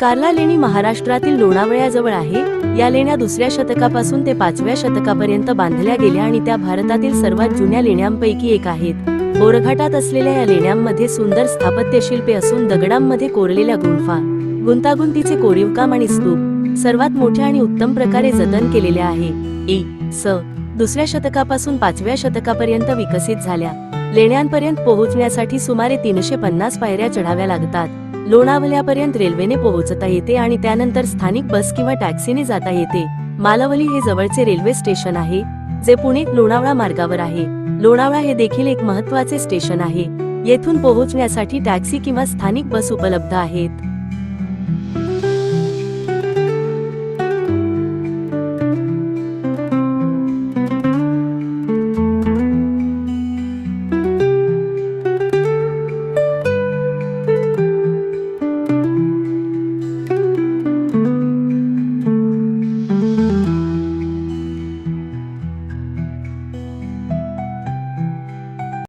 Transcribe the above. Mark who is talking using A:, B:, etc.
A: कार्ला लेणी महाराष्ट्रातील लोणावळ्याजवळ आहे. या लेण्या दुसऱ्या शतकापासून ते 5व्या शतकापर्यंत बांधल्या गेल्या आणि त्या भारतातील सर्वात जुन्या लेण्यांपैकी एक आहेत. बोरघाटात असलेल्या या लेण्यांमध्ये सुंदर स्थापत्यशिल्पे असून दगडांमध्ये कोरलेल्या गुंफा, गुंतागुंतीचे कोरीवकाम आणि स्तूप सर्वात मोठ्या आणि उत्तम प्रकारे जतन केलेले आहे. इ.स. दुसऱ्या शतकापासून 5व्या शतकापर्यंत विकसित झाल्या. लेण्यांपर्यंत पोहोचण्यासाठी सुमारे 350 पायऱ्या चढाव्या लागतात. लोणावळ्यापर्यंत रेल्वेने पोहोचता येते आणि त्यानंतर स्थानिक बस किंवा टॅक्सीने जाता येते. मालवली हे जवळचे रेल्वे स्टेशन आहे, जे पुणे लोणावळा मार्गावर आहे. लोणावळा हे देखील एक महत्त्वाचे स्टेशन आहे. येथून पोहोचण्यासाठी टॅक्सी किंवा स्थानिक बस उपलब्ध आहेत.